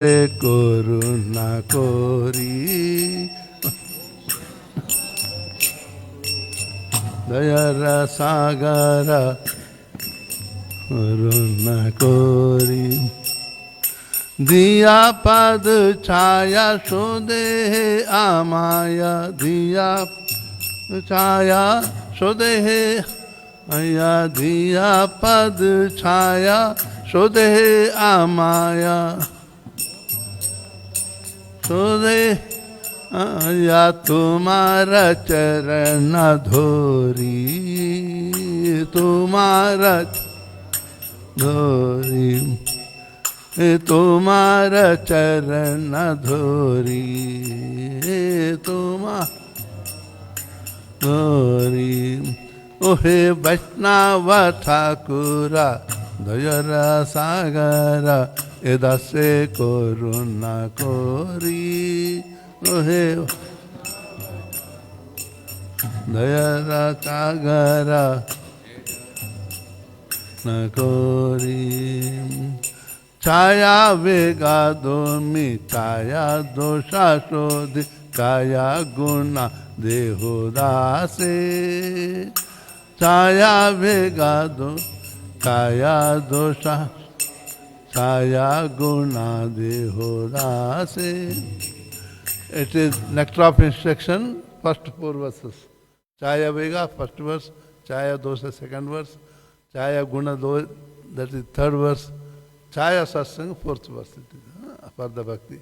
করুণা করি দয়ার সাগর করুণা করি দিয়া পদ ছায়া সোদেহে আমায়া দিয়া ছায়া সোদেহে আয়া দিয়া পদ ছায়া সোদেহে আমায়া सोदे या तुम्हारा चरण धोरी तुम्हारा धोरी तुम्हारा चरण धोरी तुम्हारा धोरी ओहे वैष्णव ठाकुरा दयरा सागरा এদাসে করুণা করি ওহে দয়ারা চাগরা না করি ছায়া বেগা দমি ছায়া দোষা শোধি ছায়া গুণা দেহ দাসে ছায়া বেগা দো ছায়া দোষা Chaya guna deho rase. It is nectar of instruction, first 4 verses. Chaya vega, first verse. Chaya dosa, second verse. Chaya guna do, that is third verse. Chaya satsang, fourth verse. For the bhakti.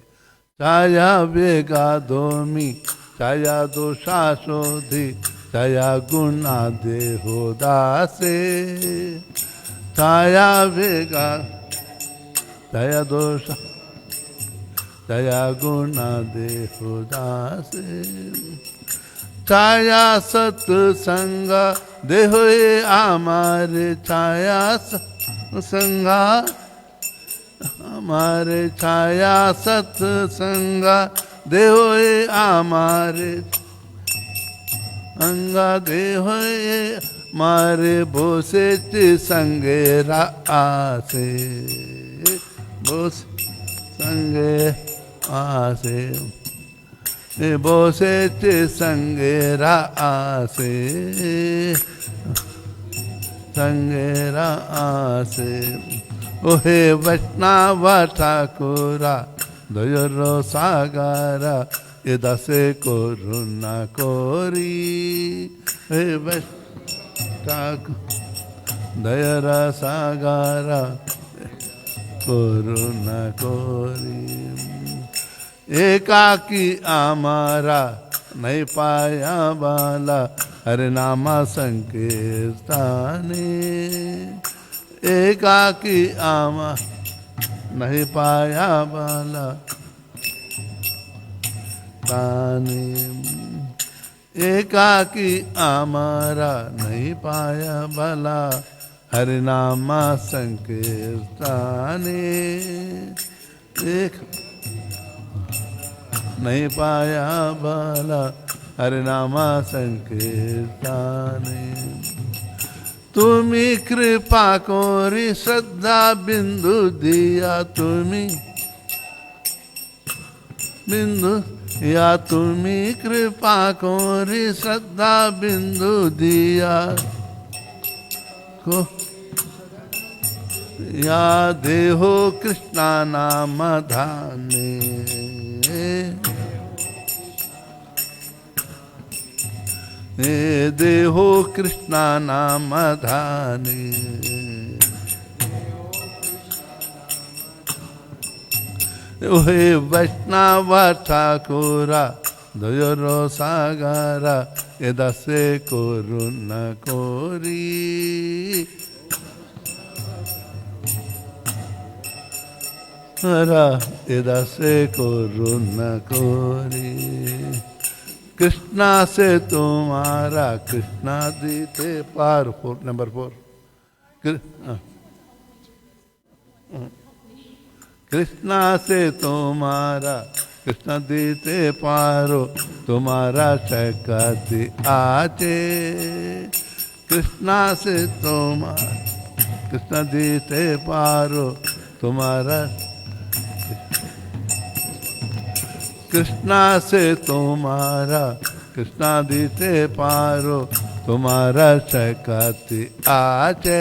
Chaya vega domi, chaya dosha shodhi, chaya guna deho dase. Chaya vega Jaya dosha, jaya guna deho dase. Chaya sat sanga deho e amare. Chaya sanga amare. Chaya sat sanga deho e amare. Anga deho e mare bose sange raase. Bose sange aase, bose sange raase, sange raase. Ohe Vaishnava Thakura, dayaro sagara, edase koruna kori. He Vaishnava dayara sagara, করুণা করি একাকি আমারা নাই পায়া বালা হরে নামা সংকীর্তনে একাকি আমা নাই পায়া বালা তানে একাকি আমারা নাই পায়া বালা हरि नामा संकीर्तने देख नहीं पाया बाला हरि नामा संकीर्तने तुम्ही कृपा कोरी श्रद्धा बिंदु दिया तुम्ही बिंदु या तुम्ही कृपा कोरी श्रद्धा बिंदु दिया को या देहो कृष्णा नाम धाने देहो कृष्णा नाम धाने ओहे वैष्णव ठाकुरा दयरो सागरा এদাসে করুণা করি এদাসে করুণা করি কৃষ্ণা সে তোমারা কৃষ্ণা দিতে পার नंबर 4 কৃষ্ণা সে তোমারা কৃষ্ণ দিতে পারো तुम्हारा शक्ति आचे कृष्णा से तुम्हारा कृष्ण दीते पारो तुम्हारा कृष्णा से तुम्हारा कृष्णा दीते पारो तुम्हारा सकती आचे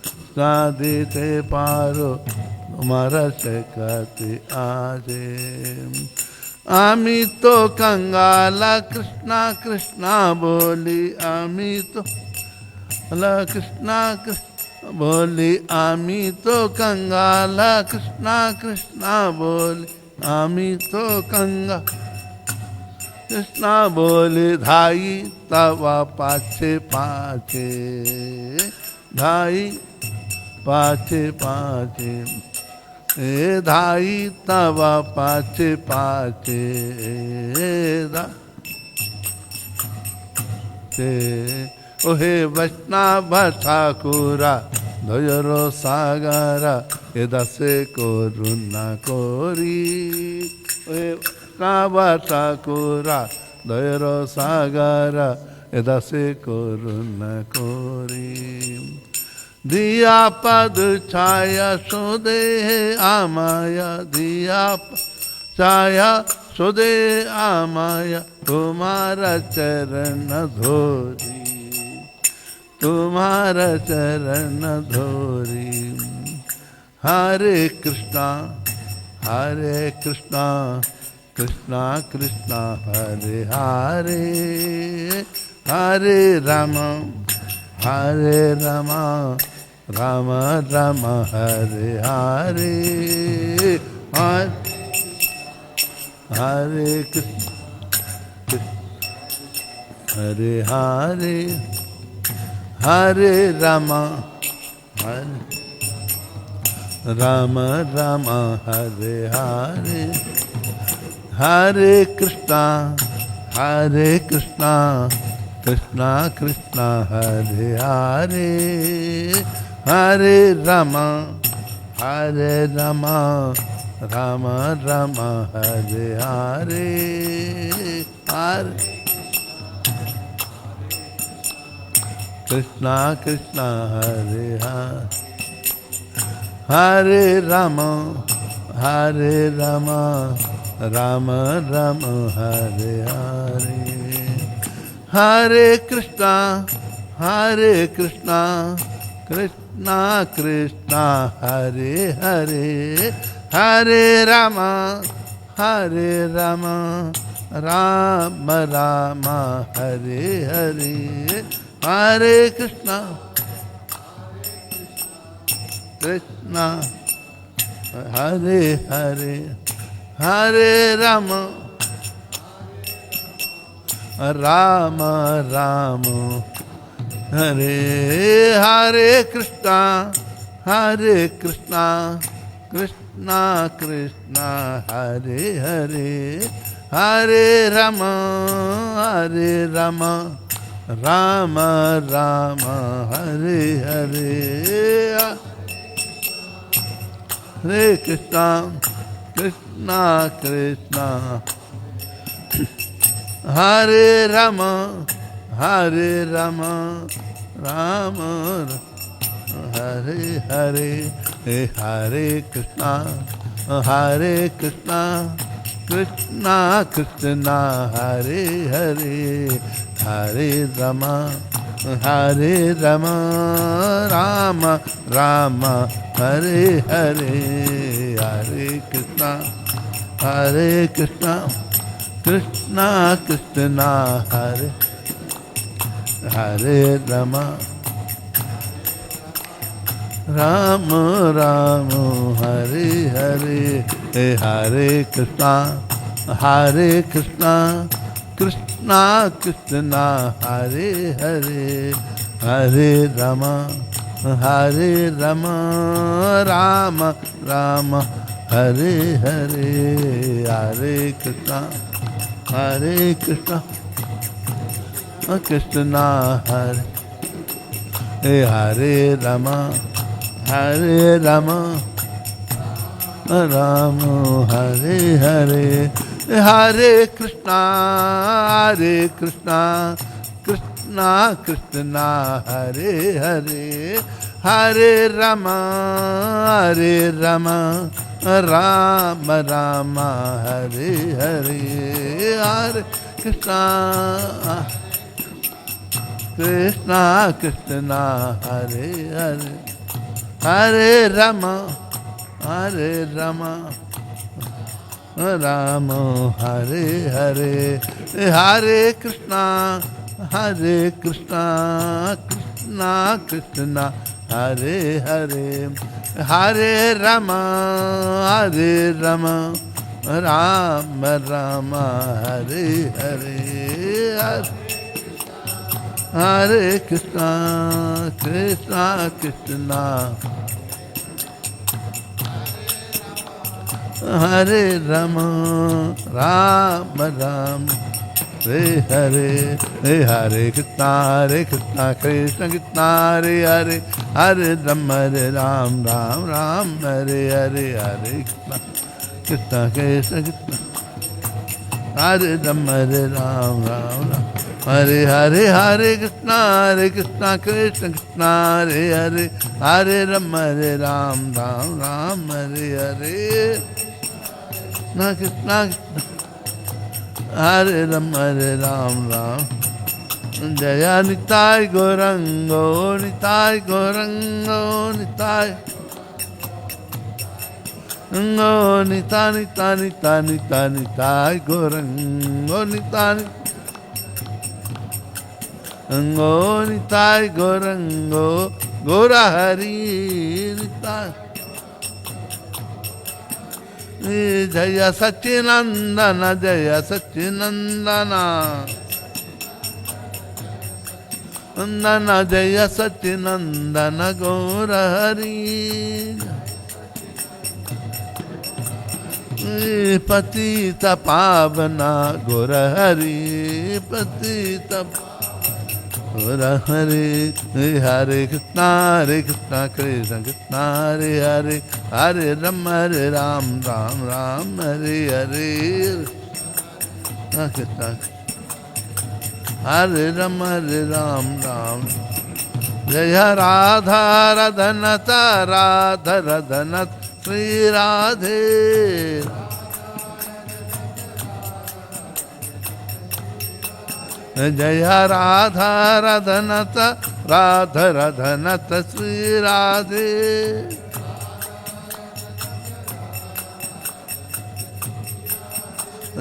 कृष्णा दीते पारो तुम्हारा सकती आचे आमी तो कंगाला कृष्णा कृष्णा बोली आमी तो कृष्णा कृष्णा बोली आमी तो कंगाला कृष्णा कृष्णा बोली आमी तो कंगा कृष्णा बोली धाई तवा पाछे पाछे धाई पाछे पाछे ए धाई तवा पाछे पाछे ओहे वैष्णव ठाकुरा दयरो सागरा ए दसे करुणा कोरी ओहे वैष्णव ठाकुरा दयरो सागरा ए दसे करुणा कोरी दिया पद छाया सोदे आमाया दिया छाया सोदे आमाया तुम्हारा चरण धोरी तुम्हारा चरण धोरी हरे कृष्णा कृष्णा कृष्णा हरे हरे हरे राम राम राम हरे हरे हरे कृष्ण हरे हरे हरे राम राम हरे हरे हरे कृष्णा कृष्णा कृष्णा हरे हरे हरे राम राम हरे हरे हरे कृष्णा हरे हरे राम राम हरे हरे हरे कृष्णा कृष्णा कृष्णा हरे हरे हरे राम राम हरे हरे हरे कृष्णा हरे हरे हरे राम हरे हरे कृष्णा कृष्णा हरे हरे हरे राम राम हरे हरे हरे कृष्णा कृष्णा हरे Ram Ram Hare Hare Hare Krishna Krishna Hare Hare Hare Ram Ram Hare Hare Hare Krishna Krishna Hare Hare Ram Hare Hare Hare Krishna Krishna Hare Hare Hare Ram Ram Hare Hare Hare Krishna Krishna Hare Hare Ram Ram Hare Hare Hare Krishna Krishna Hare Hare Hare Ram Rama Rama Hare Hare Hare Krishna Krishna Krishna Hare Hare Hare Rama Rama Hare Hare Hare Krishna Krishna Krishna Hare Hare Hare Rama Rama Rama Hare Hare Hare Krishna Krishna Krishna Hare Rama Rama Hare Hare Hare Krishna Krishna Krishna Hare Hare Hare Rama Ram Hare Hare Hare Krishna Krishna Krishna Hare Rama Ram Hare Hare Hare Krishna Krishna Krishna Hare Hare Hare Rama Ram Hare Hare Krishna Hare Rama Ram Jaya Nitai Gaurango Nitai Gaurango Nitai Nitai Gaurango Nitai Nitai Gaurango Gaura Hari Nitai Jaya Satchinandana Jaya Satchinandana Nandana Jaya Satchinandana Gaura Hari Patita Pavana Gaura Hari Patita Gaura Hari Hare Krishna Krishna Krishna Hare Hare Hare Rama Ram Hare Hare Krishna Hare Rama Ram Jaya Radha Radhanata Radha Radhanat Sri Radhe Jaya Radha Radhanata Radha Radhanata Sri Radhe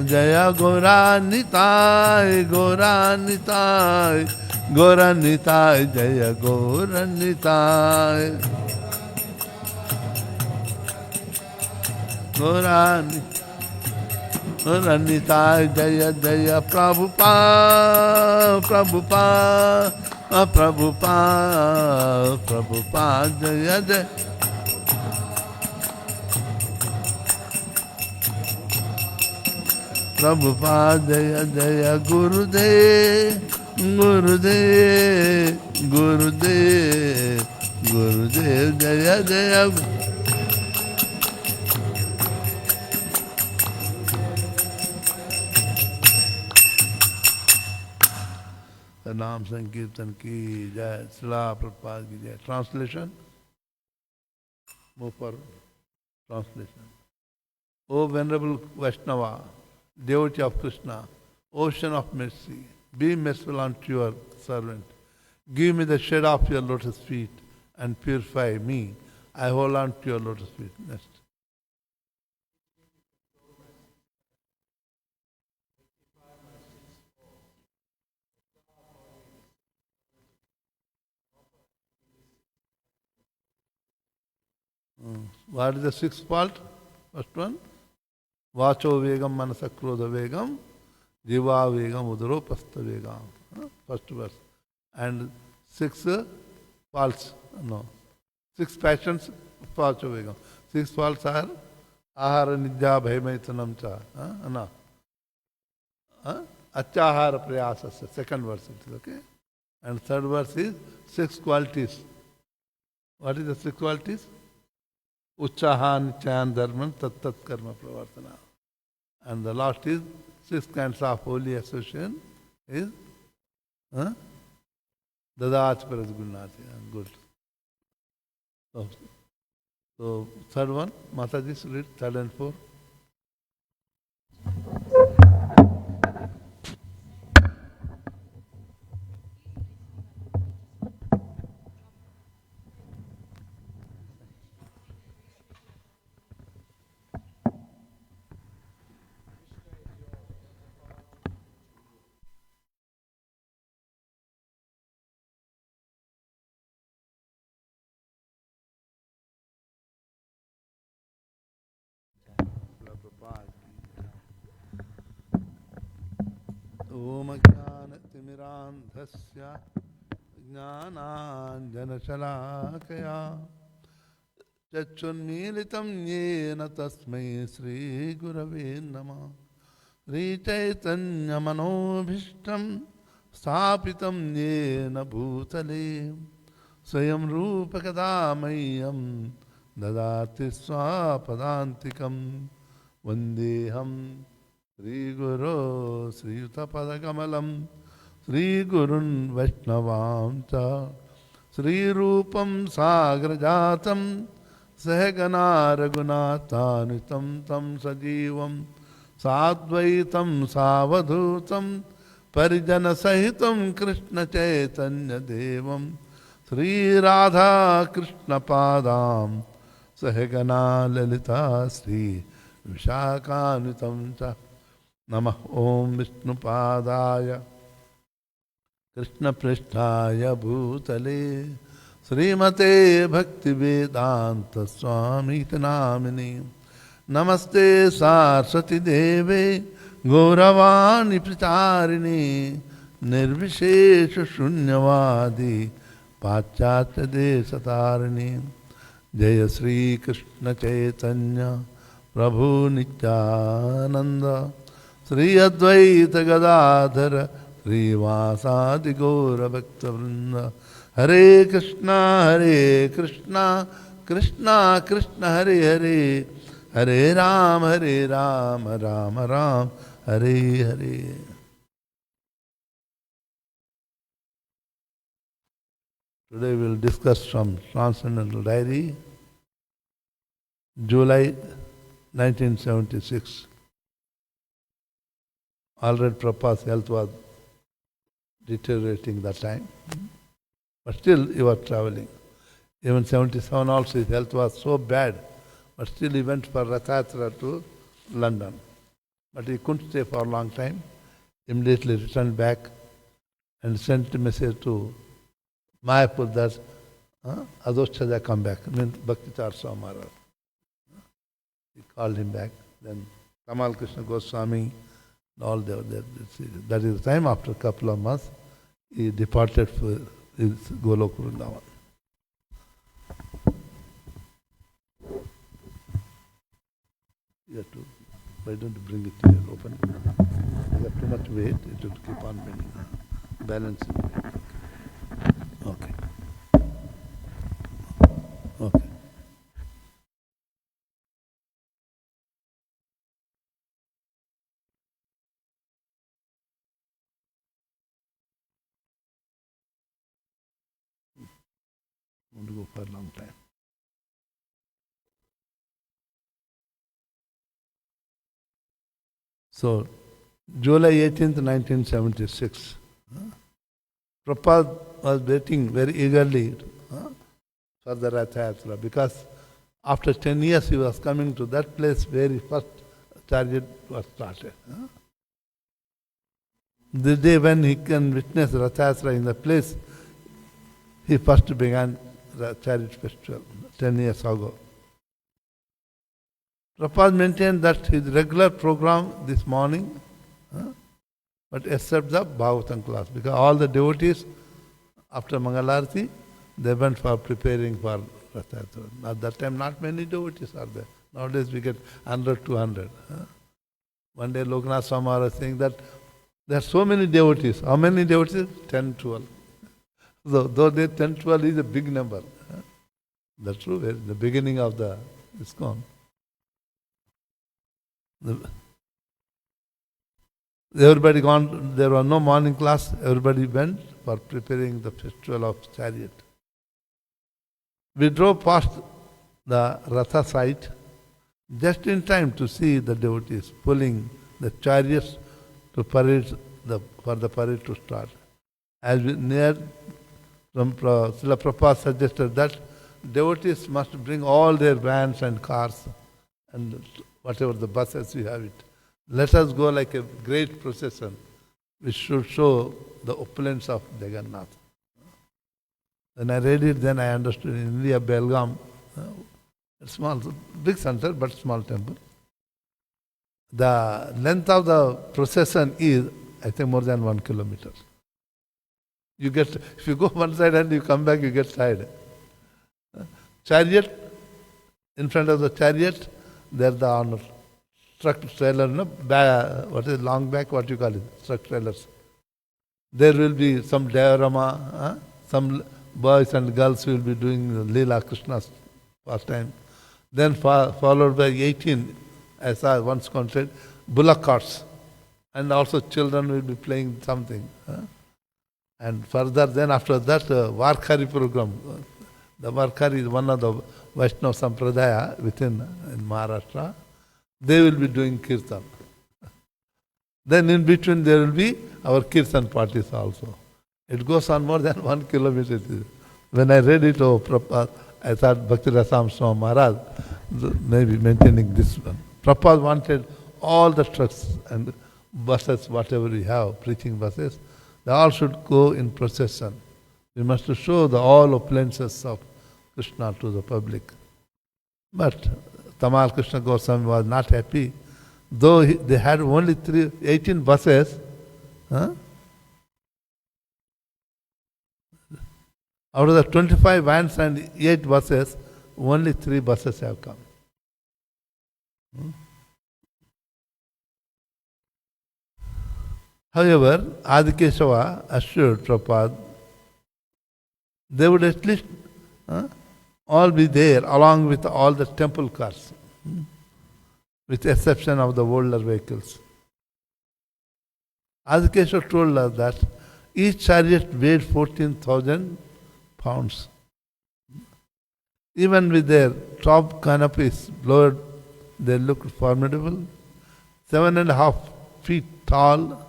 Jaya Gauranitai Gauranitai Gauranitai Jaya Gauranitai Gauranitai Jaya Jaya Prabhupada Prabhupada Prabhupada Jaya Jaya Prabhupada Jaya Jaya Gurudev Gurudev Gurudev Gurudev Jaya Jaya Naam Sankirtan ki jai, Srila Prabhupada ki jai. Translation? Move for translation. O Venerable Vaishnava, devotee of Krishna, ocean of mercy, be merciful unto your servant. Give me the shade of your lotus feet and purify me. I hold on to your lotus feet. Next. What is the sixth fault? First one. Vacho vegam manasakrodha vegam, jiva vegam udaro pasta vegam. First verse. And six faults. No. Six passions, vacho vegam. Six faults are ahara nidya bhaimaitanam cha. No. Achahara prayasasya. Second verse it is, okay? And third verse is six qualities. What is the six qualities? Uchahan, Chayan, Dharman, Tat Tat Karma Pravartana. And the last is six kinds of holy association is Dadach Paras Gunati. Good. So So, third one, Mataji, read third and fourth. Om Jnanatimirandhasya Jnananjanashalakaya Chachunmilitam Yena Tasmai Sri Gurave Namah Sri Chaitanya Manobhishtam Sthapitam Yena Bhutale Swayam Rupa Kadamayam Dadati Swapadantikam Vandeham Sri Guru Sri Yuta Padakamalam Sri Gurun Vaishnavam Cha Sri Rupam Sagrajatam Sahagana Raghunatanitam Tam Sajivam Sadvaitam Savadhutam Parijana Sahitam Krishna Chaitanya Devam Sri Radha Krishna Padam Sahagana Lalita Sri Vishakanitam Cha Namah Om Vishnu Padaya Krishna Prishtaya Bhutale Srimate Bhakti Vedanta Swami Namini Namaste Saraswati Deve Gauravani Pracharini Nirvishesha Shunyavadi Pachatya Desatarini Jaya Sri Krishna Chaitanya Prabhu Nityananda Sri Advaita Gadadhara Sri Vasadi Gaura Bhakta Vrinda Hare Krishna Krishna Krishna Hare Hare Hare Ram Rama Ram Hare Hare. Today we will discuss from Transcendental Diary, July 1976. Already Prabhupada's health was deteriorating that time, but still he was traveling. Even 77 also his health was so bad, but still he went for Rathayatra to London. But he couldn't stay for a long time. Immediately returned back and sent a message to Mayapur that Adoschaja come back, means Bhakti Charsa Maharaj. He called him back. Then Kamal Krishna Goswami, all there. That is the time after a couple of months, he departed for his Golok Vrindavan. You have to, why don't you bring it here, open it? You have too much weight, it will keep on bending. Balance it. Okay. Okay. I want to go for a long time. So, July 18th, 1976, Prabhupada was waiting very eagerly for the Rathayatra because after 10 years he was coming to that place where his first chariot was started. The day when he can witness Rathayatra in the place, he first began the chariot festival 10 years ago. Prabhupada maintained that his regular program this morning, but except the Bhagavatam class, because all the devotees after Mangalarti, they went for preparing for Rathayatra. At that time, not many devotees are there. Nowadays we get 100, 200. One day Lokanath Swami was saying that there are so many devotees. How many devotees? 10, 12. So, though they 10, 12 is a big number. That's true. The beginning of the ISKCON. Everybody gone, there was no morning class, everybody went for preparing the festival of chariot. We drove past the Ratha site, just in time to see the devotees pulling the chariots to parade for the parade to start. As we near, Srila Prabhupada suggested that devotees must bring all their vans and cars and whatever the buses we have it. Let us go like a great procession which should show the opulence of Jagannath. When I read it, then I understood in India, Belgaum, a small, big center but small temple. The length of the procession is, I think, more than 1 kilometer. You get, if you go one side and you come back, you get tired. Chariot, in front of the chariot, there the honor. Truck trailer, no? What is long back, what you call it? Truck trailers. There will be some diorama, some boys and girls will be doing the Leela Krishna's pastime. Then followed by 18, as I once counted, bullock carts. And also children will be playing something. And further, then after that, Varkari program. The Varkari is one of the Vaishnava Sampradaya within in Maharashtra. They will be doing kirtan. Then in between there will be our kirtan parties also. It goes on more than 1 kilometer. When I read it, Prabhupada, I thought Bhakti Rasam Swami Maharaj maybe maintaining this one. Prabhupada wanted all the trucks and buses, whatever we have, preaching buses, they all should go in procession. We must show the all opulences of Krishna to the public. But Tamal Krishna Goswami was not happy. Though they had only 18 buses, out of the 25 vans and 8 buses, only 3 buses have come. However, Adikeshava assured Prabhupada they would at least all be there along with all the temple cars, with the exception of the older vehicles. Adikeshava told us that each chariot weighed 14,000 pounds. Even with their top canopies lowered, they looked formidable. 7.5 feet tall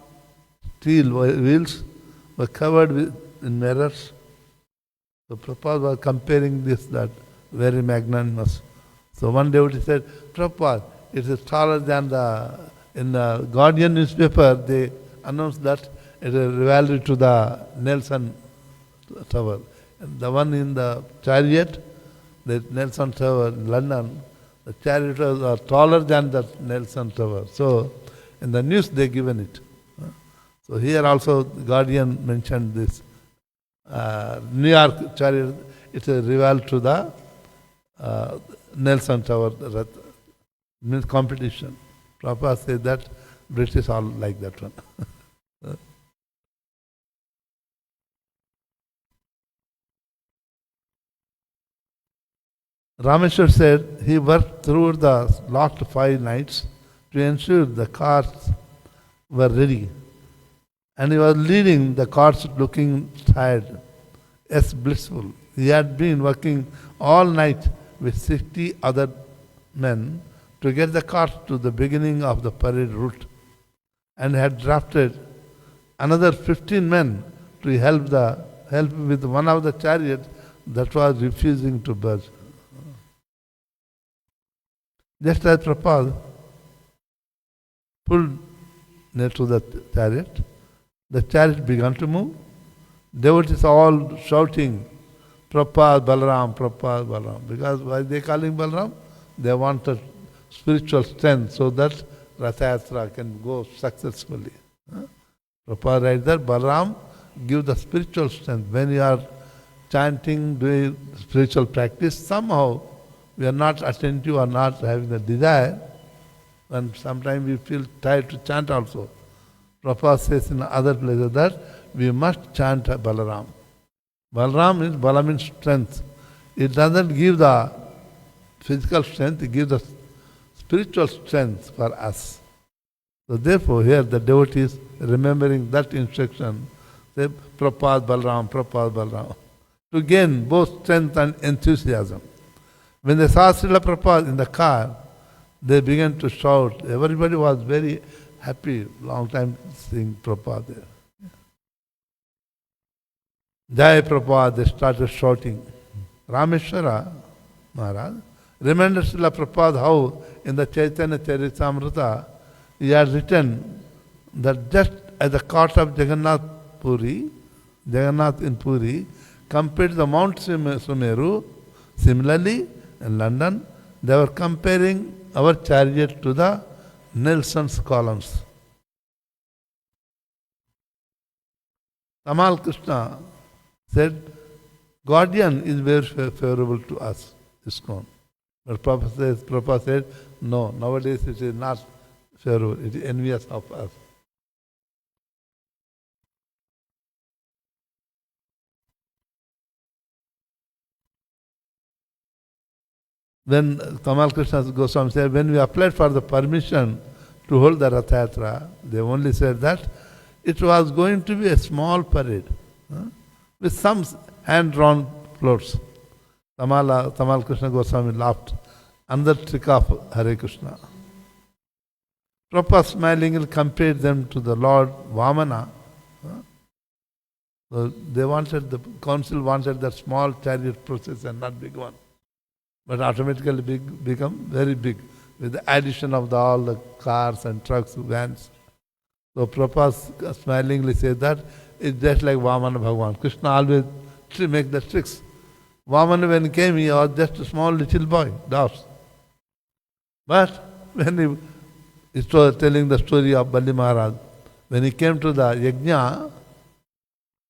steel wheels were covered in mirrors. So Prabhupada was comparing this, that very magnanimous. So one devotee said, Prabhupada, it is taller than in the Guardian newspaper, they announced that it is rivalry to the Nelson Tower. And the one in the chariot, the Nelson Tower in London, the chariot was taller than the Nelson Tower. So in the news they given it. So here also the Guardian mentioned this. New York chariot, it's a rival to the Nelson Tower competition. Prabhupada said that British all like that one. Rameshwar said he worked through the last 5 nights to ensure the cars were ready. And he was leading the carts looking tired, yes, blissful. He had been working all night with 60 other men to get the carts to the beginning of the parade route, and had drafted another 15 men to help with one of the chariots that was refusing to budge. Just as Prabhupada pulled near to the chariot began to move. Devotees all shouting, Prabhupada, Balaram, Prabhupada, Balaram. Because why they calling Balaram? They want a spiritual strength so that Ratha Yatra can go successfully. Prabhupada writes that Balaram give the spiritual strength. When you are chanting, doing spiritual practice, somehow we are not attentive or not having the desire, and sometimes we feel tired to chant also. Prabhupada says in other places that we must chant Balaram. Bala means strength. It doesn't give the physical strength, it gives the spiritual strength for us. So therefore here the devotees remembering that instruction, say Prabhupada Balaram, Prabhupada Balaram, to gain both strength and enthusiasm. When they saw Srila Prabhupada in the car, they began to shout. Everybody was very happy, long time seeing Prabhupada there. Jai Prabhupada, they started shouting. Rameshwara Maharaj remembered Srila Prabhupada how in the Chaitanya Charitamrita he had written that just at the court of Jagannath in Puri, compared to the Mount Sumeru, similarly in London, they were comparing our chariot to the Nelson's columns. Tamal Krishna said, Guardian is very favorable to us, ISKCON. But Prabhupada said, no, nowadays it is not favorable, it is envious of us. Then Tamal Krishna Goswami said, when we applied for the permission to hold the Rath Yatra, they only said that it was going to be a small parade with some hand-drawn floats. Tamal Krishna Goswami laughed. Another trick of Hare Krishna. Prabhupada smilingly compared them to the Lord Vamana. So they wanted, the council wanted that small chariot procession, not big one. But automatically become very big with the addition of all the cars and trucks, vans. So Prabhupada smilingly said that it's just like Vamana Bhagavan. Krishna always make the tricks. Vamana when he came, he was just a small little boy, doves. But when he was telling the story of Bali Maharaj, when he came to the yajna,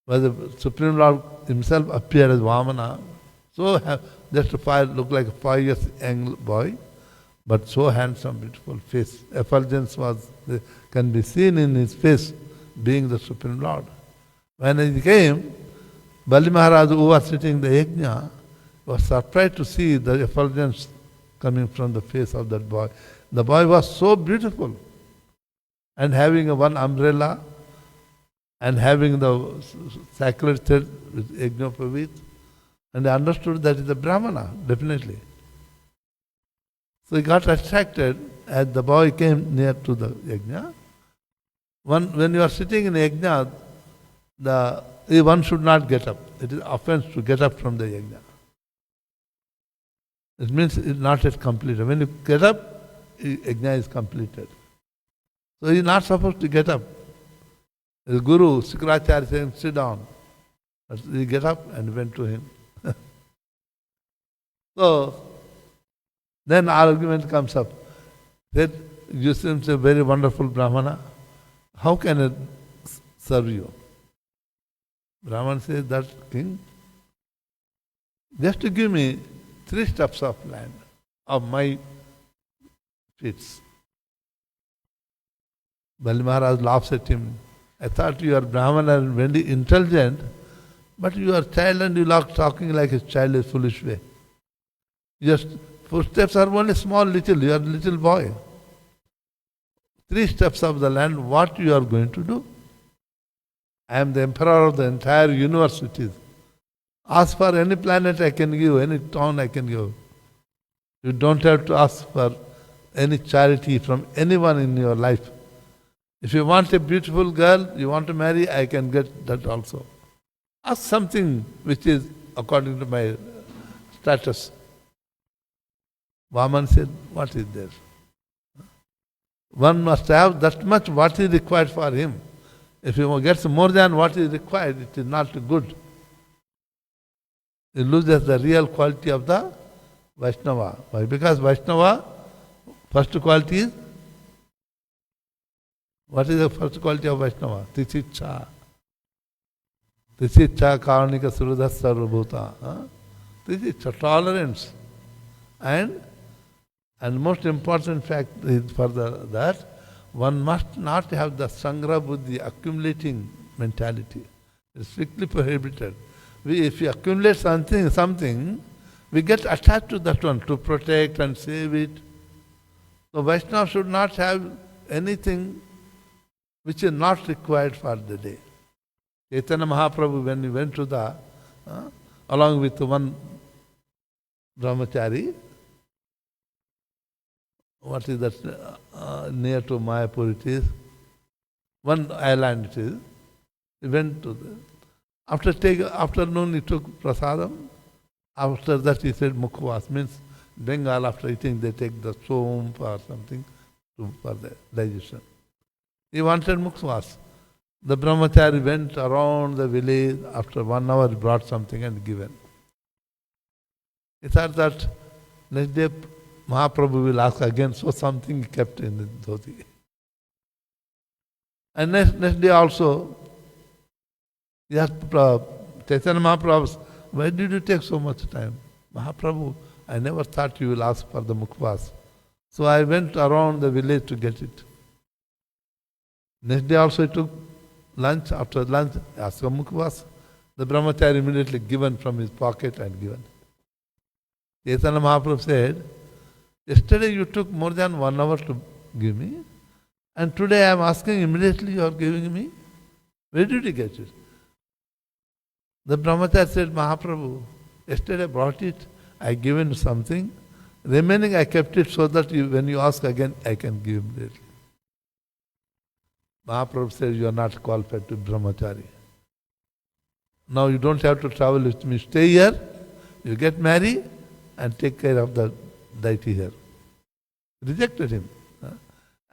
where the Supreme Lord himself appeared as Vamana, so just looked like a 5 years young boy, but so handsome, beautiful face. Effulgence can be seen in his face, being the Supreme Lord. When he came, Bali Maharaj, who was sitting in the yajna, was surprised to see the effulgence coming from the face of that boy. The boy was so beautiful, and having one umbrella, and having the sacred thread with Yajnopavit, and I understood that is a Brahmana, definitely. So he got attracted as the boy came near to the yajna. When you are sitting in yajna, one should not get up. It is offense to get up from the yajna. It means it is not yet completed. When you get up, yajna is completed. So he is not supposed to get up. The Guru, Sikracharya saying, sit down. But he get up and went to him. So, then argument comes up. That you seem a very wonderful Brahmana. How can I serve you? Brahman says, that king, just to give me 3 steps of land of my feet. Bali Maharaj laughs at him. I thought you are Brahmana and very intelligent, but you are child and you are talking like a childish, foolish way. Your footsteps are only small, little. You are a little boy. 3 steps of the land, what you are going to do? I am the emperor of the entire universe, it is. Ask for any planet I can give, any town I can give. You don't have to ask for any charity from anyone in your life. If you want a beautiful girl, you want to marry, I can get that also. Ask something which is according to my status. Vaman said, what is there? One must have that much what is required for him. If he gets more than what is required, it is not good. He loses the real quality of the Vaishnava. Why? Because Vaishnava, first quality is, what is the first quality of Vaishnava? Tichicha. Tichicha karnika surudhas sarvabhuta. Tichicha, tolerance. And most important fact is further that one must not have the sangra buddhi, accumulating mentality. It's strictly prohibited. If we accumulate something, we get attached to that one to protect and save it. So Vaishnava should not have anything which is not required for the day. Chaitanya Mahaprabhu, when he went to the, along with one brahmachari. What is that? Near to Mayapur it is. One island it is. He went to the... Afternoon he took prasadam. After that he said mukhvas, means Bengal after eating they take the somp or something for the digestion. He wanted mukhvas. The brahmachari went around the village. After 1 hour he brought something and given. He thought that next day Mahaprabhu will ask again, so something he kept in the dhoti. And next day also, he asked Chaitanya Mahaprabhu, why did you take so much time? Mahaprabhu, I never thought you will ask for the mukhvas. So I went around the village to get it. Next day also he took lunch. After lunch, he asked for mukhvas. The brahmachari immediately given from his pocket and given. Chaitanya Mahaprabhu said, yesterday you took more than 1 hour to give me, and today I am asking immediately you are giving me. Where did you get it? The brahmachari said, Mahaprabhu, yesterday I brought it, I given something, remaining I kept it so that when you ask again, I can give immediately. Mahaprabhu said, you are not qualified to brahmachari. Now you don't have to travel with me. Stay here, you get married, and take care of the deity here. Rejected him.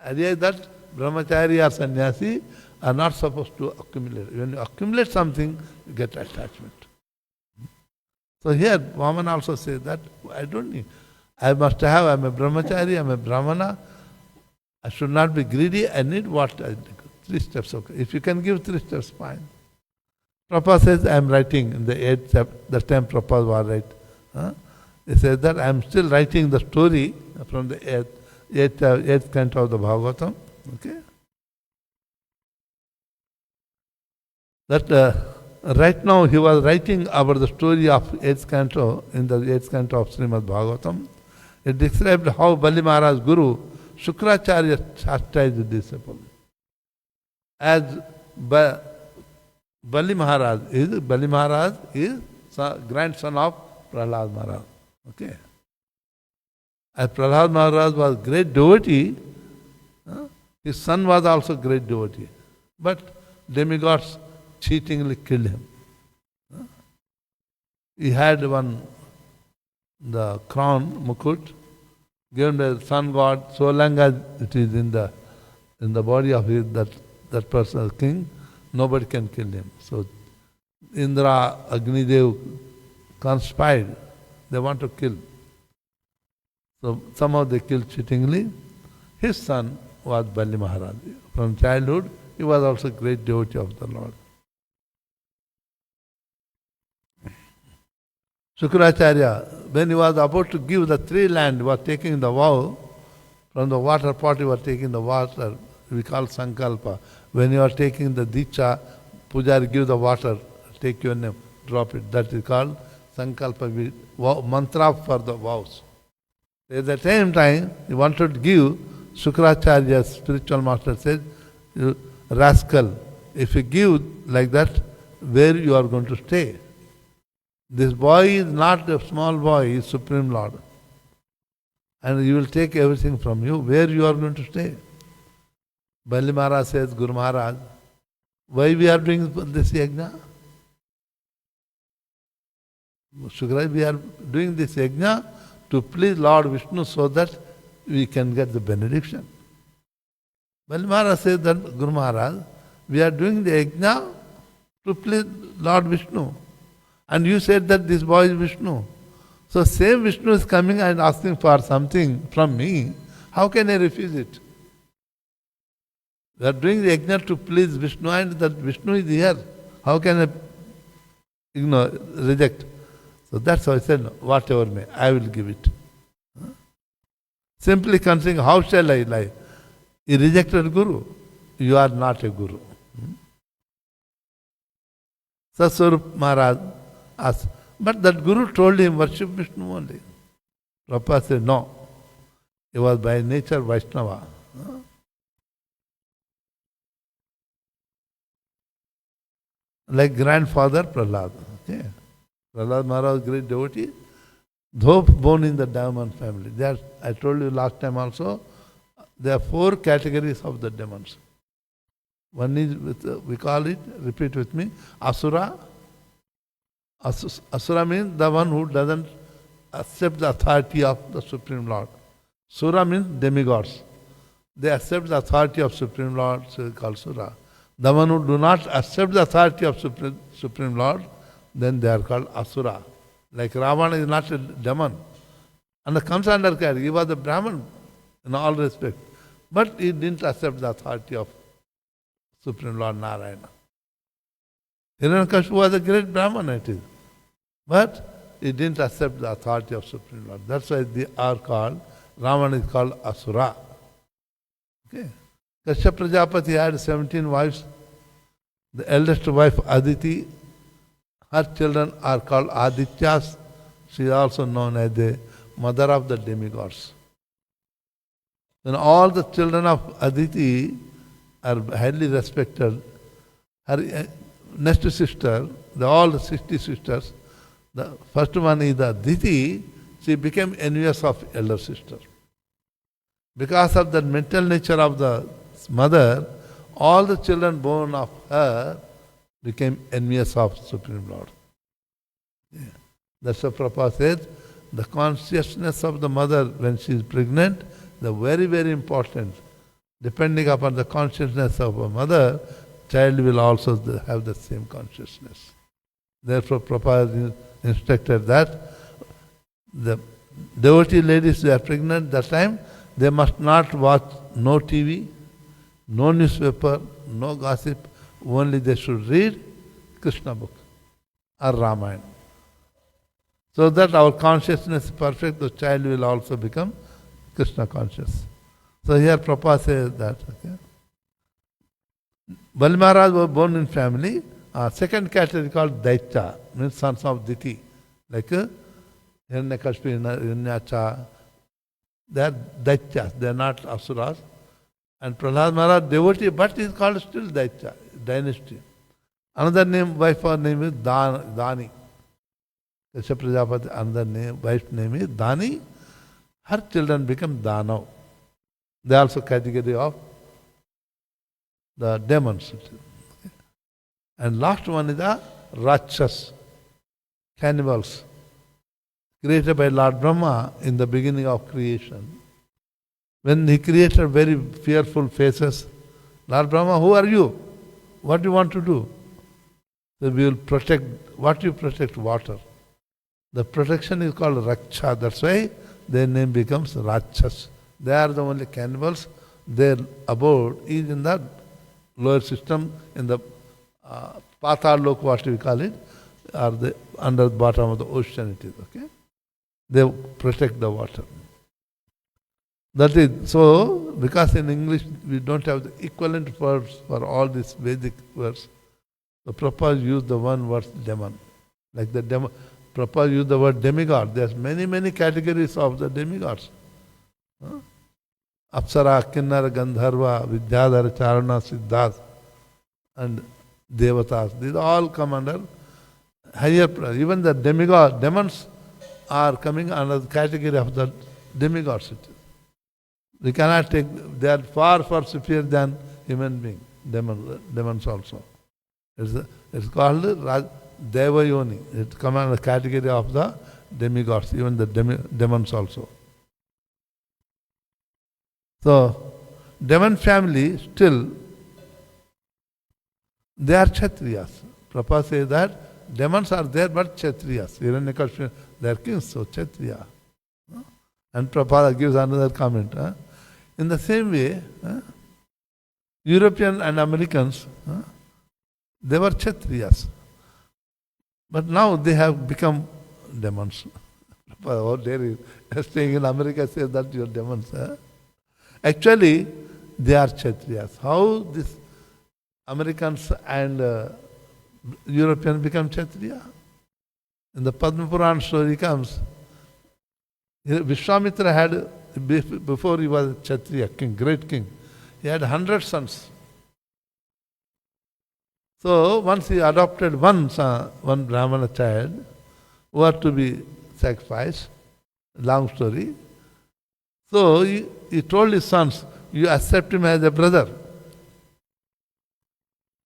Idea is that brahmachari or sannyasi are not supposed to accumulate. When you accumulate something, you get attachment. So here, Vaman also says that I don't need. I am a brahmachari, I am a brahmana. I should not be greedy. I need what? 3 steps. Okay. If you can give 3 steps, fine. Prabhupada says, I am writing in the 8th chapter, the time Prabhupada was right. He says that I am still writing the story from the 8th canto of the Bhagavatam. Okay? That right now he was writing about the story of 8th canto, in the 8th canto of Srimad Bhagavatam. It described how Bali Maharaj Guru Shukracharya chastised the disciple. As Bali Maharaj is grandson of Prahlad Maharaj. Okay. As Prahlad Maharaj was great devotee, his son was also great devotee. But demigods cheatingly killed him. He had the crown, mukut, given by the sun god, so long as it is in the body of that person, king, nobody can kill him. So Indra, Agnidev conspired. They want to kill. So somehow they killed cheatingly. His son was Bali Maharaj. From childhood, he was also a great devotee of the Lord. Shukracharya, when he was about to give the 3 land, he was taking the vow, from the water pot he was taking the water, we call Sankalpa. When you are taking the Diksha, Pujari give the water, take your name, drop it. That is called Sankalpa, mantra for the vows. At the same time, he wanted to give, Shukracharya's spiritual master said, you rascal, if you give like that, where you are going to stay? This boy is not a small boy, he is Supreme Lord. And he will take everything from you. Where you are going to stay? Bali Maharaj says, Guru Maharaj, why we are doing this yajna? Shukracharya, we are doing this yajna to please Lord Vishnu so that we can get the benediction. Bali Maharaj says that, Guru Maharaj, we are doing the yajna to please Lord Vishnu. And you said that this boy is Vishnu. So same Vishnu is coming and asking for something from me. How can I refuse it? We are doing the yajna to please Vishnu and that Vishnu is here. How can I reject? So that's why I said, whatever may, I will give it. Simply considering, how shall I lie? He rejected Guru. You are not a Guru. Satswarup Maharaj asked, but that Guru told him, worship Vishnu only. Prabhupada said, no. He was by nature Vaishnava. Like grandfather Prahlad. Okay. Prahlad Maharaj was great devotee. though born in the demon family. There, I told you last time also, there are 4 categories of the demons. One is, we call it, repeat with me, Asura. Asura means the one who doesn't accept the authority of the Supreme Lord. Sura means demigods. They accept the authority of Supreme Lord, so they call Sura. The one who do not accept the authority of Supreme Lord, then they are called Asura. Like Ravana is not a demon. And it comes under care. He was a Brahman in all respect. But he didn't accept the authority of Supreme Lord Narayana. Hiranyakashipu was a great Brahman, it is. But he didn't accept the authority of Supreme Lord. That's why they are called, Ravana is called Asura. Okay. Kashyap Prajapati had 17 wives. The eldest wife, Aditi, her children are called Adityas. She is also known as the mother of the demigods. Then all the children of Aditi are highly respected. Her next sister, all the 60 sisters, the first one is the Aditi. She became envious of elder sister. Because of the mental nature of the mother, all the children born of her became envious of Supreme Lord. Yeah. That's what Prabhupada said. The consciousness of the mother when she is pregnant, the very, very important. Depending upon the consciousness of a mother, child will also have the same consciousness. Therefore, Prabhupada instructed that the devotee ladies who are pregnant that time, they must not watch no TV, no newspaper, no gossip. Only they should read Krishna book or Ramayana. So that our consciousness is perfect, the child will also become Krishna conscious. So here Prabhupada says that. Okay. Bali Maharaj was born in family. Second category called Daitya, means sons of Diti. Like Hiranyakashipu, Hiranyacha. They are Daityas, they are not Asuras. And Prahlad Maharaj, devotee, but he is called still Daitya, dynasty. Another name, wife or name is Dani. Kashyap Prajapati, another name, wife's name is Dani. Her children become Danav. They are also category of the demons. And last one is the Rakshas, cannibals, created by Lord Brahma in the beginning of creation. When he created very fearful faces, Lord Brahma, who are you? What do you want to do? So we will protect, what you protect? Water. The protection is called Raksha. That's why their name becomes Rakshas. They are the only cannibals. Their abode is in the lower system, in the Patal Lok, what we call it, or the under the bottom of the ocean it is, okay? They protect the water. That is, so, because in English we don't have the equivalent words for all these Vedic words, so Prabhupada used the one word demon. Like the demon, Prabhupada used the word demigod. There's many, many categories of the demigods. Apsara, Kinnara, Gandharva, Vidyadhara, Charana, Siddhas, and Devatas. These all come under higher, even the demigod, demons are coming under the category of the demigods. We cannot take, they are far, far superior than human being, demons also. It's called Devayoni. It comes under the category of the demigods, even the demons also. So, demon family still, they are Kshatriyas. Prabhupada says that demons are there but Kshatriyas. Hiranyakashipu, they are kings, so Kshatriya. And Prabhupada gives another comment. In the same way, European and Americans, they were Kshatriyas. But now they have become demons. How dare you? Staying in America says that you are demons. Actually, they are Kshatriyas. How these Americans and Europeans become Kshatriya? In the Padma Puran story comes, Vishwamitra had, before he was a Kshatriya, king, great king, he had 100 sons. So once he adopted one son, one Brahmana child, who had to be sacrificed, Long story. So he told his sons, you accept him as a brother.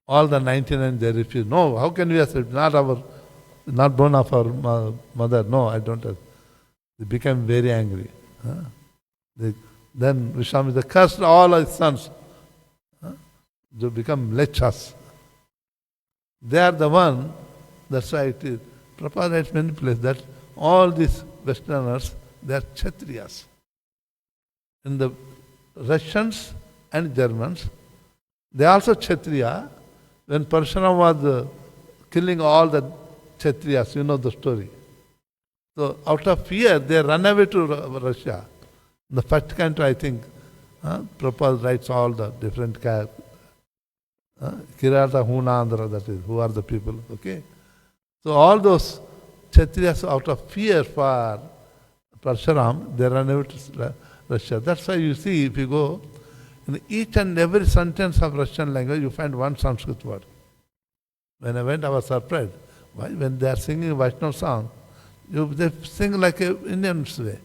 All the 99 they refused. No, how can we accept? Not born of our mother. No, I don't. They became very angry. Then Vishwamitra cursed all his sons. They become lechas. They are the one, that's why it is. Prabhupada writes many places that all these Westerners, they are Kshatriyas. In the Russians and Germans, they are also Kshatriya. When Parshurama was killing all the Kshatriyas, you know the story. So out of fear, they run away to Russia. In the first country, I think, Prabhupada writes all the different Kirata, Hunandra, that is, who are the people, okay? So all those Kshatriyas, out of fear for Parshuram, they run away to Russia. That's why you see, if you go, in each and every sentence of Russian language, you find one Sanskrit word. When I went, I was surprised. Why? When they are singing Vaishnava song, they sing like an Indian's way.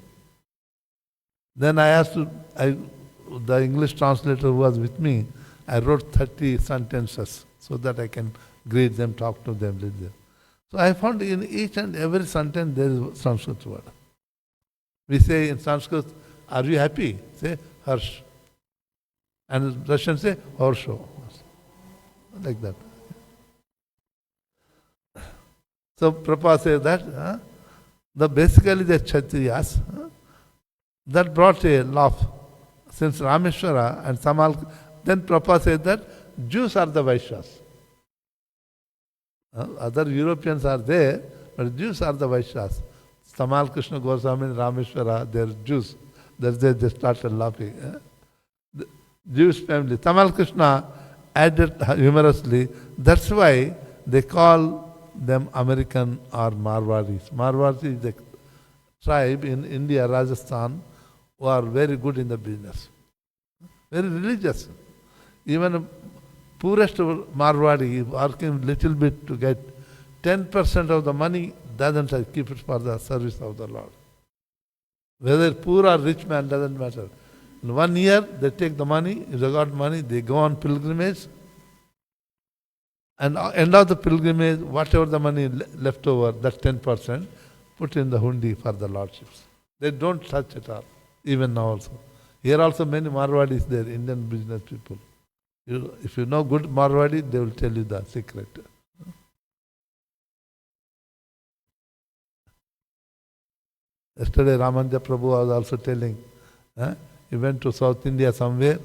Then I asked the English translator who was with me, I wrote 30 sentences so that I can greet them, talk to them, lead them. So I found in each and every sentence there is a Sanskrit word. We say in Sanskrit, are you happy? Say, Harsh. And Russians say, Horsho. Like that. So Prabhupada says that basically the Kshatriyas, that brought a laugh. Since Rameshwara and Samal, then Prabhupada said that Jews are the Vaishyas. Other Europeans are there, but Jews are the Vaishyas. Tamal Krishna Goswami and Rameshwara, they are Jews. That's why they started laughing. The Jewish family. Tamal Krishna added humorously, that's why they call them American or Marwadis. Marwadis is a tribe in India, Rajasthan, who are very good in the business. Very religious. Even a poorest Marwadi working little bit to get 10% of the money, doesn't keep it for the service of the Lord. Whether poor or rich man, doesn't matter. In 1 year, they take the money, if they got money, they go on pilgrimage, and end of the pilgrimage, whatever the money left over, that 10%, put in the hundi for the lordships. They don't touch it all, even now also. Here also many Marwadis there, Indian business people. If you know good Marwadi, they will tell you the secret. Yesterday Ramanja Prabhu was also telling, he went to South India somewhere,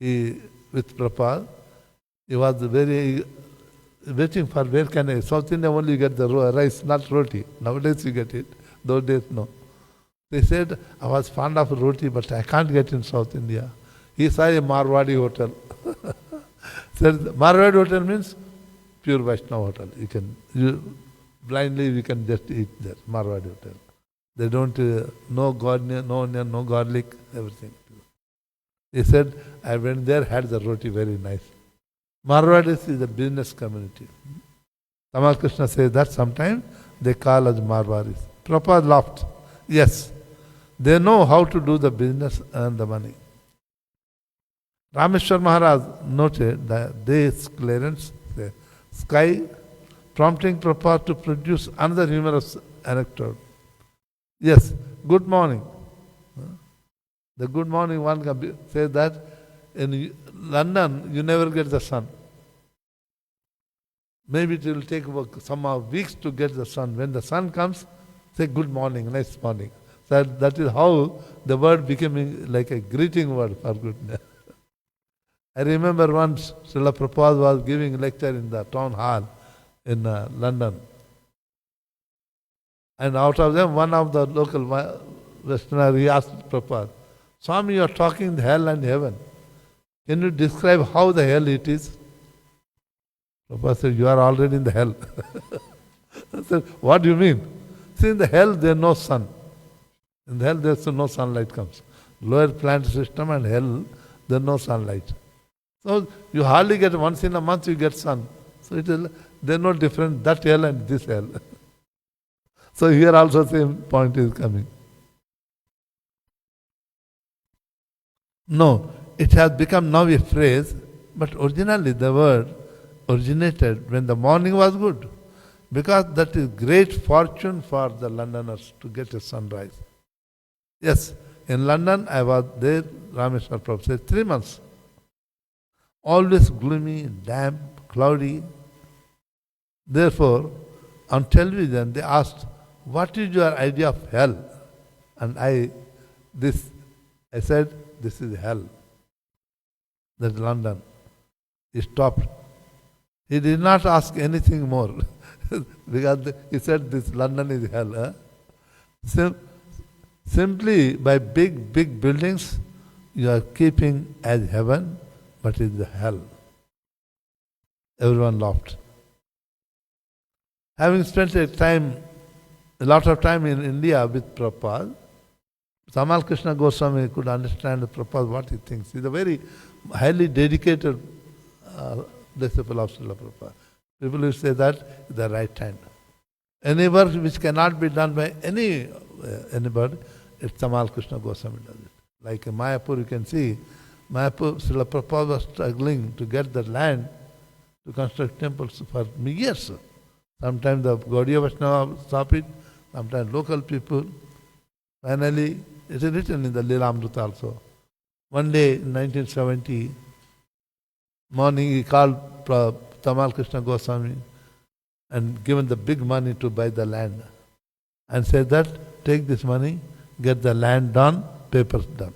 with Prabhupada, he was very waiting for where can I, South India only you get the rice, not roti. Nowadays you get it, those days no. They said, I was fond of roti, but I can't get in South India. He saw a Marwadi hotel. Said, Marwadi hotel means pure Vaishnava hotel. Blindly you can just eat there, Marwadi hotel. They don't, no onion, no garlic, everything. He said, I went there, had the roti, very nice. Marwadis is a business community. Tamal Krishna says that sometimes they call us Marwadis. Prabhupada laughed. Yes, they know how to do the business and the money. Rameshwar Maharaj noted that day's clearance, the sky, prompting Prabhupada to produce another humorous anecdote. Yes, good morning. The good morning one can say that in London you never get the sun. Maybe it will take some weeks to get the sun. When the sun comes, say good morning, nice morning. That is how the word became like a greeting word for goodness. I remember once Srila Prabhupada was giving a lecture in the town hall in London. And out of them, one of the local Westerners, he asked Prabhupada, Swami, you are talking hell and heaven. Can you describe how the hell it is? Prabhupada said, you are already in the hell. I said, what do you mean? See, in the hell there is no sun. In the hell there is no sunlight comes. Lower plant system and hell, there is no sunlight. So you hardly get, once in a month you get sun. So there is no difference, that hell and this hell. So here also same point is coming. No, it has become now a phrase, but originally the word originated when the morning was good, because that is great fortune for the Londoners to get a sunrise. Yes, in London I was there, Rameshwar Prabhu said, 3 months. Always gloomy, damp, cloudy. Therefore, on television they asked, what is your idea of hell? And I said, this is hell. That's London. He stopped. He did not ask anything more. Because he said, this London is hell. Simply by big buildings, you are keeping as heaven, but it is hell. Everyone laughed. Having spent a lot of time in India with Prabhupada, Tamal Krishna Goswami could understand Prabhupada what he thinks. He's a very highly dedicated disciple of Srila Prabhupada. People who say that is the right hand. Any work which cannot be done by anybody, it's Tamal Krishna Goswami does it. Like in Mayapur, you can see, Mayapur, Srila Prabhupada was struggling to get the land to construct temples for years. Sometimes the Gaudiya Vaishnava stop it, sometimes local people. Finally, it is written in the Lila Amrita also. One day in 1970, morning he called Tamal Krishna Goswami and given the big money to buy the land. And said that, take this money, get the land done, papers done.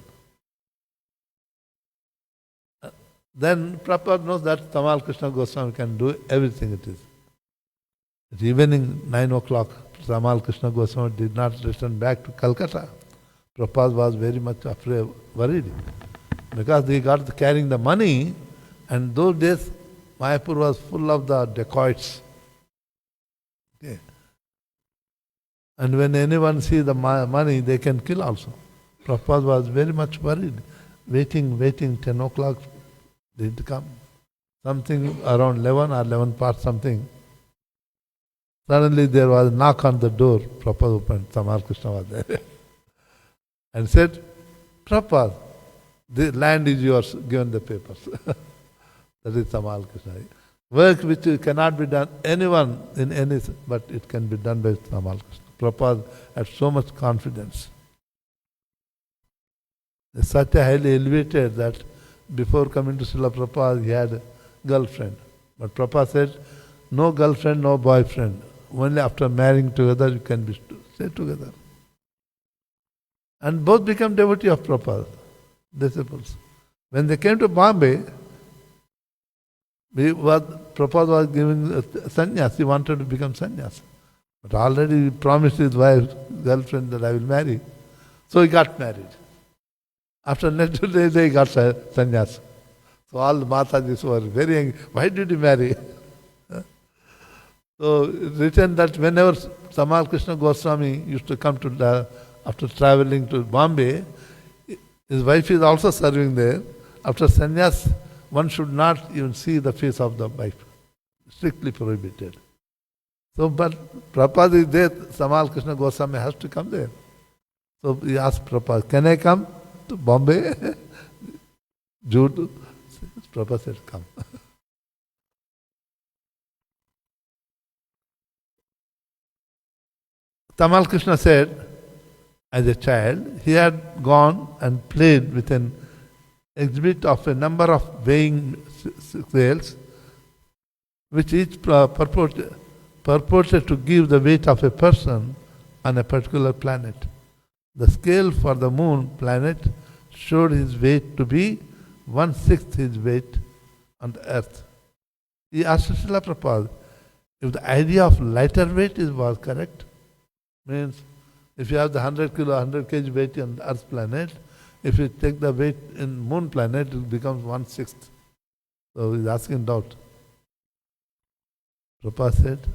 Then Prabhupada knows that Tamal Krishna Goswami can do everything it is. At evening, 9 o'clock, Tamal Krishna Goswami did not return back to Calcutta. Prabhupada was very much afraid, worried. Because he got carrying the money, and those days Mayapur was full of the dacoits. Okay. And when anyone sees the money, they can kill also. Prabhupada was very much worried, waiting, 10 o'clock, didn't come. Something around 11 or 11 past something. Suddenly there was a knock on the door. Prabhupada opened, Tamal Krishna was there. And said, Prabhupada, the land is yours, given the papers. That is Tamal Krishna. Work which cannot be done anyone in any, but it can be done by Tamal Krishna. Prabhupada had so much confidence. Such a highly elevated that before coming to Srila Prabhupada, he had a girlfriend. But Prabhupada said, no girlfriend, no boyfriend. Only after marrying together you can stay together. And both became devotee of Prabhupada, disciples. When they came to Bombay, Prabhupada was giving sannyas. He wanted to become sannyas. But already he promised his wife, girlfriend, that I will marry. So he got married. After next day he got sannyas. So all the Matajis were very angry. Why did you marry? So it's written that whenever Tamal Krishna Goswami used to come to after traveling to Bombay, his wife is also serving there. After sannyas, one should not even see the face of the wife. Strictly prohibited. So, but Prabhupada is there, Tamal Krishna Goswami has to come there. So he asked Prabhupada, can I come to Bombay? Jude, Prabhupada said, come. Tamal Krishna said, as a child, he had gone and played with an exhibit of a number of weighing scales, which each purported to give the weight of a person on a particular planet. The scale for the moon planet showed his weight to be 1/6 his weight on the earth. He asked Srila Prabhupada if the idea of lighter weight was correct. Means if you have the 100 kg weight on the earth planet, if you take the weight in moon planet, it becomes 1/6. So he's asking doubt. Prabhupada said,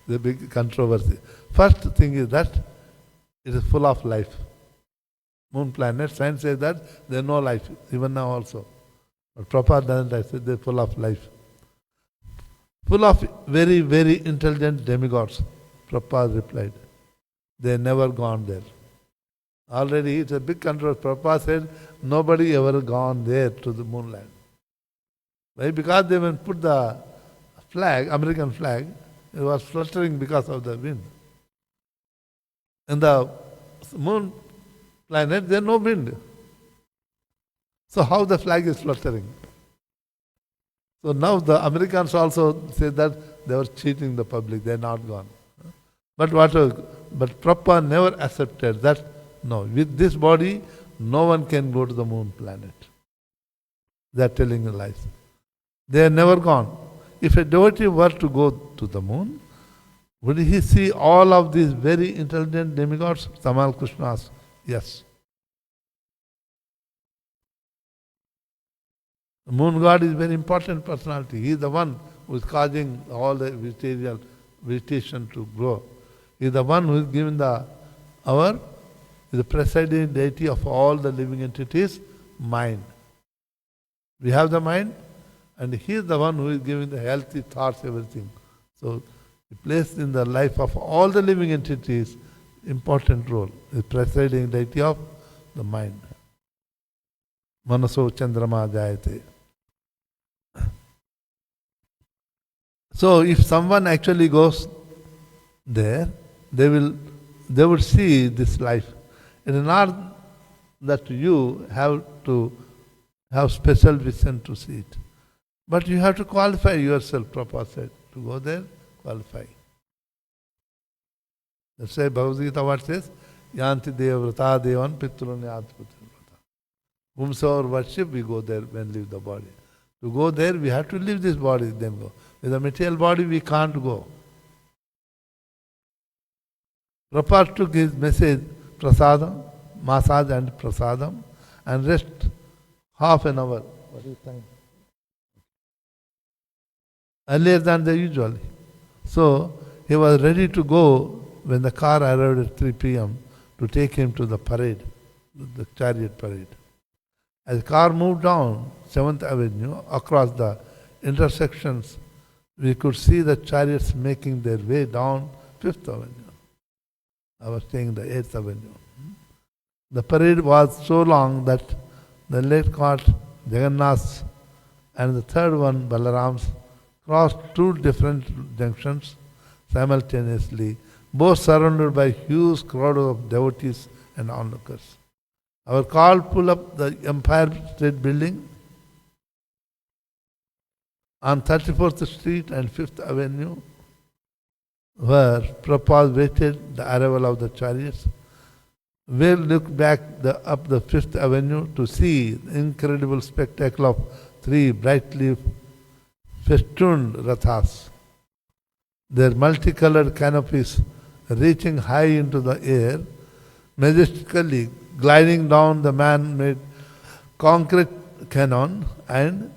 the big controversy. First thing is that it is full of life. Moon planet, science says that there is no life, even now also. But Prabhupada doesn't, I said they're full of life. Full of very, very intelligent demigods, Prabhupada replied. They never gone there. Already it's a big controversy. Prabhupada said nobody ever gone there to the moonland. Why? Because they when put the flag, American flag, it was fluttering because of the wind. In the moon planet, there is no wind. So how the flag is fluttering? So now the Americans also say that they were cheating the public, they are not gone. But Prabhupada never accepted that. No, with this body, no one can go to the moon planet. They are telling the lies. They are never gone. If a devotee were to go to the moon, would he see all of these very intelligent demigods? Tamal Krishna asked, yes. The moon god is a very important personality. He is the one who is causing all the vegetation to grow. He is the one who is given the presiding deity of all the living entities, mind. We have the mind, and he is the one who is giving the healthy thoughts, everything. So he plays in the life of all the living entities important role. The presiding deity of the mind. Manaso Chandrama Jayate. So if someone actually goes there, they would see this life. It is not that you have to have special vision to see it. But you have to qualify yourself, Prabhupada said. To go there, qualify. That's why Bhagavad Gita what says, Yanti Devrata Devan Pitrun Yatputrata. Whomsoever worship, we go there when leave the body. To go there, we have to leave this body, then go. With the material body, we can't go. Prabhupada took his message, prasadam, massage and prasadam, and rest half an hour. What is time? Earlier than the usually. So he was ready to go when the car arrived at 3 p.m. to take him to the parade, the chariot parade. As the car moved down 7th Avenue across the intersections, we could see the chariots making their way down 5th Avenue. I was staying the 8th Avenue. The parade was so long that the late cart Jagannath's and the third one, Balaram's, crossed 2 different junctions simultaneously, both surrounded by huge crowd of devotees and onlookers. Our car pulled up the Empire State Building on 34th Street and 5th Avenue, where Prabhupada waited the arrival of the chariots. We looked back up the 5th Avenue to see the incredible spectacle of 3 brightly festooned rathas. Their multicolored canopies reaching high into the air, majestically gliding down the man-made concrete canon, and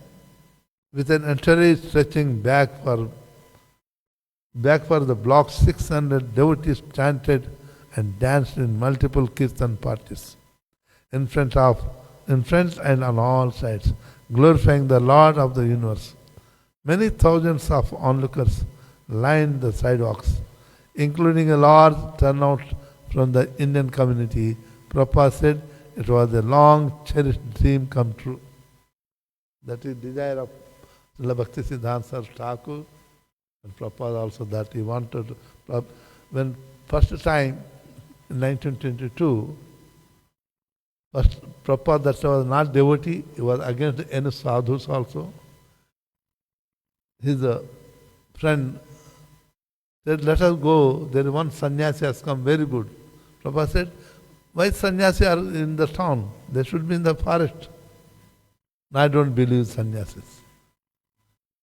with an entourage stretching back for the block, 600 devotees chanted and danced in multiple kirtan parties in front and on all sides, glorifying the Lord of the universe. Many thousands of onlookers lined the sidewalks, including a large turnout from the Indian community. Prabhupada said it was a long cherished dream come true. That is desire of Srila Bhakti Siddhanta Thakur, and Prabhupada also, that he wanted to, when first time in 1922, Prabhupada that was not devotee, he was against any sadhus also. His friend said, let us go, there is one sannyasi has come, very good. Prabhupada said, why sannyasi are in the town? They should be in the forest. I don't believe sannyasis.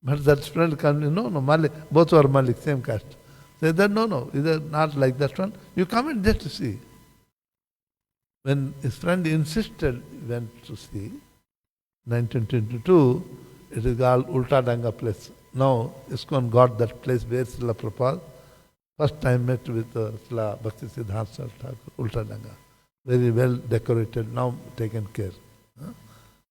But that friend comes, no, Malik, both are Malik, same caste. Say that, no, either not like that one. You come and just see. When his friend insisted, he went to see. 1922, it is called Ulta Danga place. Now, ISKCON got that place where Srila Prabhupada first time met with Srila Bhakti Siddhanta Thakur, Ulta Danga. Very well decorated, now taken care.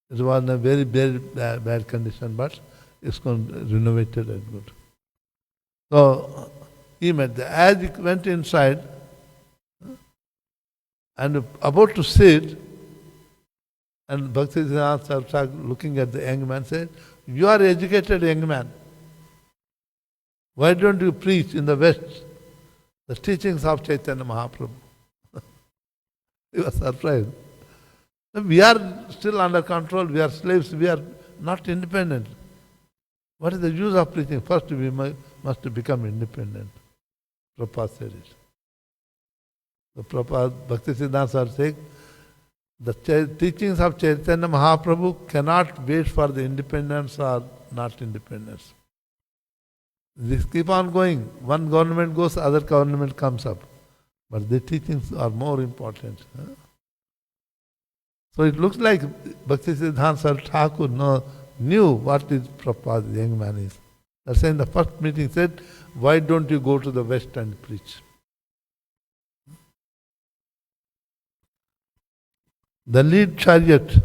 It was in a very bad condition, but ISKCON renovated and good. So, he met there. As he went inside, And about to sit, and Bhaktisiddhanta started looking at the young man, said, "You are educated young man. Why don't you preach in the West the teachings of Chaitanya Mahaprabhu?" He was surprised. We are still under control, we are slaves, we are not independent. What is the use of preaching? First we must become independent. Prabhupada said it. The Prabhupada, Bhaktisiddhanta are saying, the teachings of Chaitanya Mahaprabhu cannot wait for the independence or not independence. This keep on going. One government goes, other government comes up. But the teachings are more important. So it looks like Bhaktisiddhanta Thakur knew what is Prabhupada, the young man is. That's why in the first meeting said, "Why don't you go to the West and preach?" The lead chariot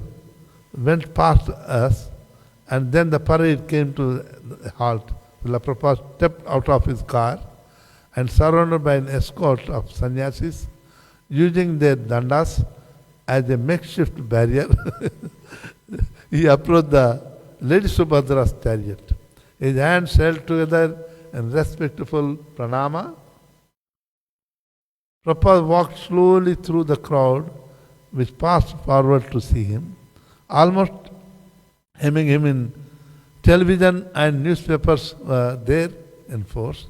went past us, and then the parade came to a halt. Srila Prabhupada stepped out of his car and, surrounded by an escort of sannyasis, using their dandas as a makeshift barrier, he approached the Lady Subhadra's chariot. His hands held together in respectful pranama. Prabhupada walked slowly through the crowd, which passed forward to see him, almost hemming him in. Television and newspapers were there in force.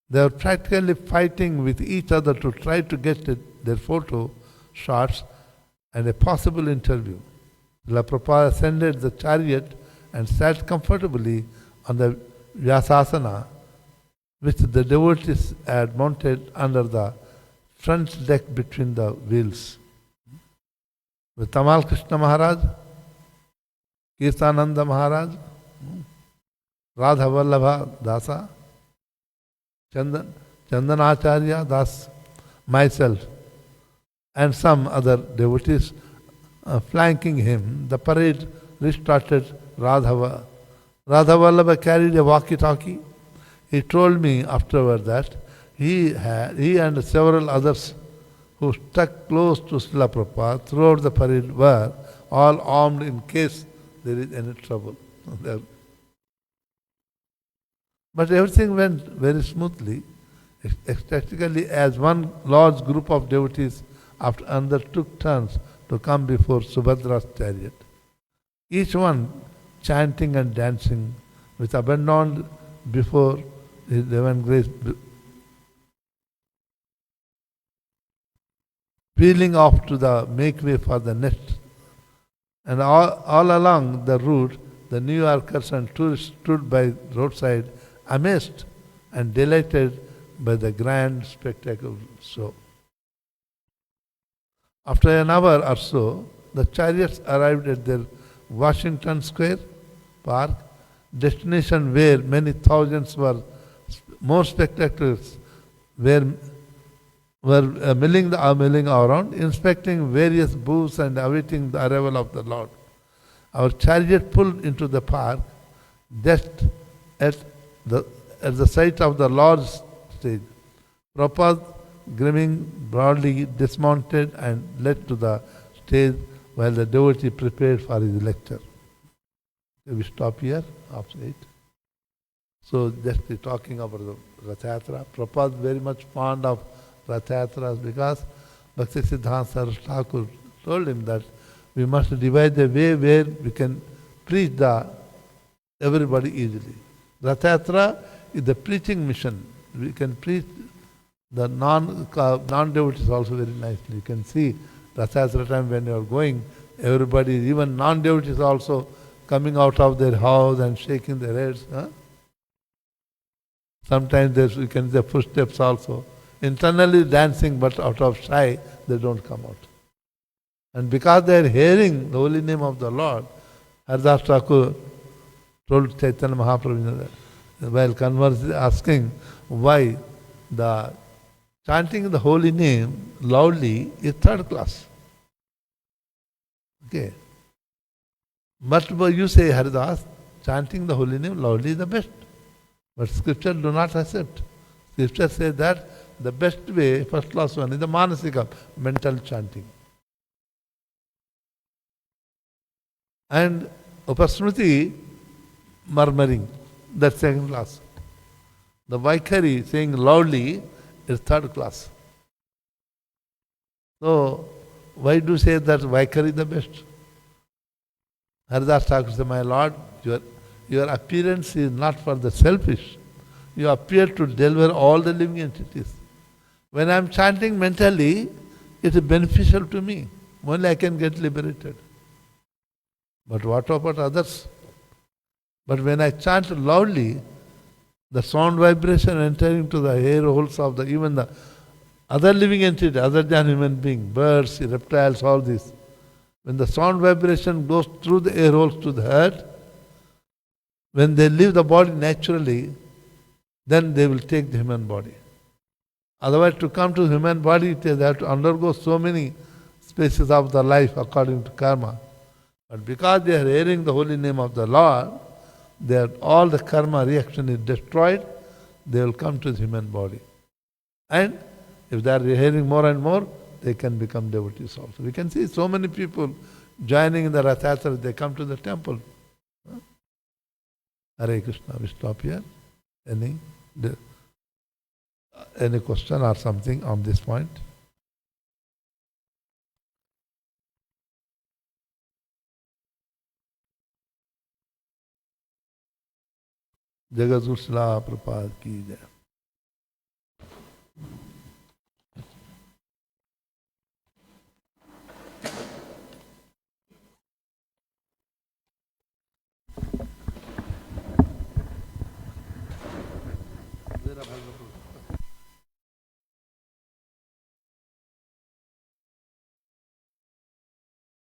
They were practically fighting with each other to try to get their photo shots and a possible interview. Srila Prabhupada ascended the chariot and sat comfortably on the Vyasasana, which the devotees had mounted under the front deck between the wheels. With Tamal Krishna Maharaj, Kirtananda Maharaj, Radha Vallabha Dasa, Chandanacharya Das, myself, and some other devotees flanking him, the parade restarted. Radha Vallabha carried a walkie-talkie. He told me afterward that he and several others who stuck close to Srila Prabhupada throughout the parade were all armed in case there is any trouble. But everything went very smoothly, ecstatically, as one large group of devotees undertook turns to come before Subhadra's chariot. Each one chanting and dancing with abandon before his divine grace, peeling off to make way for the next. And all along the route, the New Yorkers and tourists stood by roadside, amazed and delighted by the grand spectacle show. After an hour or so, the chariots arrived at their Washington Square Park, destination where many thousands more spectators were milling around, inspecting various booths and awaiting the arrival of the Lord. Our chariot pulled into the park just at the sight of the Lord's stage. Prabhupada, grinning broadly, dismounted and led to the stage while the devotee prepared for his lecture. We stop here, after 8. So just talking about the Rath Yatra. Prabhupada very much fond of Rath Yatras because Bhaktisiddhanta Thakur told him that we must divide the way where we can preach everybody easily. Rath Yatra is the preaching mission. We can preach the non-devotees also very nicely. You can see Rath Yatra time when you are going, everybody, even non-devotees also coming out of their house and shaking their heads. Sometimes you can see the footsteps also. Internally dancing, but out of shy, they don't come out. And because they are hearing the holy name of the Lord, Haridas Thakur told Chaitanya Mahaprabhu while asking why the chanting the holy name loudly is third class. Okay. But you say, Haridas, chanting the holy name loudly is the best. But scripture do not accept. Scripture says that the best way, first class one, is the manasika, mental chanting. And upasmriti, murmuring, that's second class. The Vaikari, saying loudly, is third class. So, why do you say that Vaikari is the best? Haridas Thakur said, my Lord, your appearance is not for the selfish. You appear to deliver all the living entities. When I am chanting mentally, it is beneficial to me. Only I can get liberated. But what about others? But when I chant loudly, the sound vibration entering to the air holes of even the other living entity, other than human being, birds, reptiles, all this. When the sound vibration goes through the air holes to the heart, when they leave the body naturally, then they will take the human body. Otherwise, to come to the human body, they have to undergo so many spaces of the life according to karma. But because they are hearing the holy name of the Lord, all the karma reaction is destroyed, they will come to the human body. And if they are hearing more and more, they can become devotees also. We can see so many people joining in the Rath Yatra, they come to the temple. Hare Krishna, we stop here. Any question or something on this point? Jagat Guru Prabhupada ki jai. Vera Bhagavad